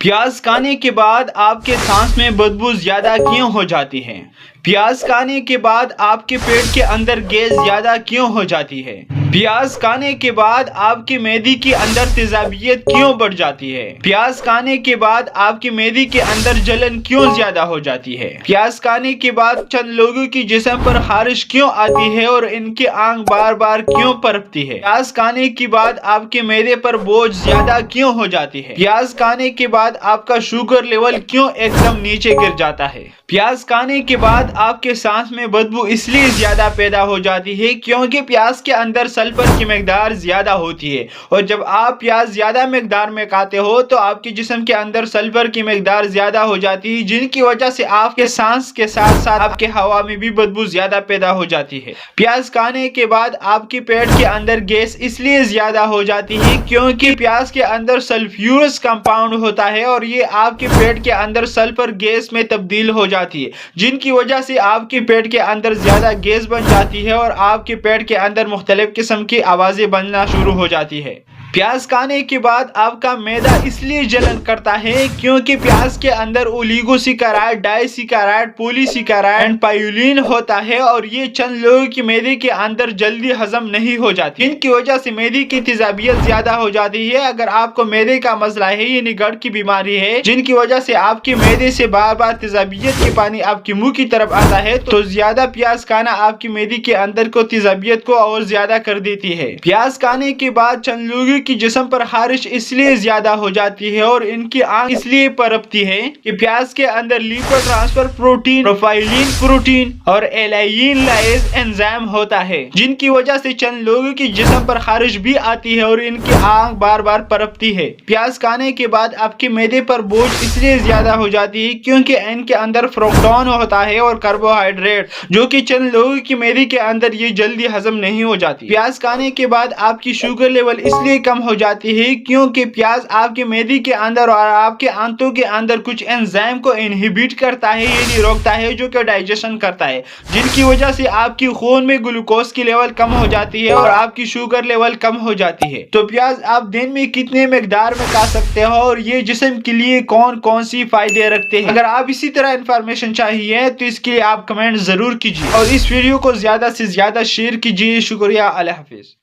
پیاز کھانے کے بعد آپ کے سانس میں بدبو زیادہ کیوں ہو جاتی ہے؟ پیاز کھانے کے بعد آپ کے پیٹ کے اندر گیس زیادہ کیوں ہو جاتی ہے؟ پیاز کھانے کے بعد آپ کے معدے کے اندر تیزابیت کیوں بڑھ جاتی ہے؟ پیاز کھانے کے بعد آپ کے معدے کے اندر جلن کیوں زیادہ ہو جاتی ہے؟ پیاز کھانے کے بعد چند لوگوں کی جسم پر خارش کیوں آتی ہے اور ان کی آنکھ بار بار کیوں پرپتی ہے؟ پیاز کھانے کے بعد آپ کے معدے پر بوجھ زیادہ کیوں ہو جاتی ہے؟ پیاز کھانے کے بعد آپ کا شوگر لیول کیوں ایک دم نیچے گر جاتا ہے؟ پیاز کھانے کے بعد آپ کے سانس میں بدبو اس لیے زیادہ پیدا ہو جاتی ہے کیونکہ پیاز کے اندر سلفر کی مقدار زیادہ ہوتی ہے، اور جب آپ پیاز زیادہ مقدار میں کھاتے ہو تو آپ کے جسم کے اندر سلفر کی مقدار زیادہ ہو جاتی ہے، جن کی وجہ سے آپ کے سانس کے ساتھ ساتھ آپ کے ہوا میں بھی بدبو زیادہ پیدا ہو جاتی ہے۔ پیاز کھانے کے بعد آپ کے پیٹ کے اندر گیس اس لیے زیادہ ہو جاتی ہے کیونکہ پیاز کے اندر سلفیورس کمپاؤنڈ ہوتا ہے اور یہ آپ کے پیٹ کے اندر سلفر گیس میں تبدیل ہو جاتی ہے، جن کی وجہ سے آپ کے پیٹ کے اندر زیادہ گیس بن جاتی ہے اور آپ کے پیٹ کے اندر مختلف قسم کی آوازیں بننا شروع ہو جاتی ہے۔ پیاز کھانے کے بعد آپ کا معدہ اس لیے جلن کرتا ہے کیونکہ پیاز کے اندر اولیگوسیکرائڈ، ڈائسیکرائڈ، پولیسیکرائڈ اینڈ پائیولین ہوتا ہے اور یہ چند لوگوں کے معدے کے اندر جلدی ہضم نہیں ہو جاتی، جن کی وجہ سے معدے کی تیزابیت زیادہ ہو جاتی ہے۔ اگر آپ کو معدے کا مسئلہ ہے، یعنی گرد کی بیماری ہے، جن کی وجہ سے آپ کے معدے سے بار بار تیزابیت کے پانی آپ کے منہ کی طرف آتا ہے، تو زیادہ پیاز کھانا آپ کے معدے کے اندر کو تیزابیت کو اور زیادہ کر دیتی ہے۔ پیاز کھانے کے بعد چند لوگوں کی جسم پر خارش اس لیے زیادہ ہو جاتی ہے اور ان کی آنکھ اس لیے پرپتی ہے کہ پیاز کے اندر لیپو ٹرانسفر پروٹین، پروفائلین پروٹین اور ایلائین لائز انزائم ہوتا ہے، جن کی وجہ سے چند لوگوں کی جسم پر خارش بھی آتی ہے اور ان کی آنکھ بار بار پرپتی ہے۔ پیاز کھانے کے بعد آپ کے معدے پر بوجھ اس لیے زیادہ ہو جاتی ہے کیونکہ ان کے اندر فرکٹون ہوتا ہے اور کاربوہائیڈریٹ، جو کہ چند لوگوں کی معدے کے اندر یہ جلدی ہضم نہیں ہو جاتی۔ پیاز کھانے کے بعد آپ کی شوگر لیول اس لیے کم ہو جاتی ہے کیونکہ پیاز آپ کے معدے کے اندر اور آپ کے آنتوں کے اندر کچھ انزائم کو انہیبٹ کرتا ہے، یعنی روکتا ہے، جو کہ ڈائجیشن کرتا ہے، جن کی وجہ سے آپ کی خون میں گلوکوز کی لیول کم ہو جاتی ہے اور آپ کی شوگر لیول کم ہو جاتی ہے۔ تو پیاز آپ دن میں کتنے مقدار میں کھا سکتے ہو اور یہ جسم کے لیے کون کون سی فائدے رکھتے ہیں؟ اگر آپ اسی طرح انفارمیشن چاہیے تو اس کے لیے آپ کمنٹ ضرور کیجیے اور اس ویڈیو کو زیادہ سے زیادہ شیئر کیجیے۔ شکریہ، اللہ حافظ۔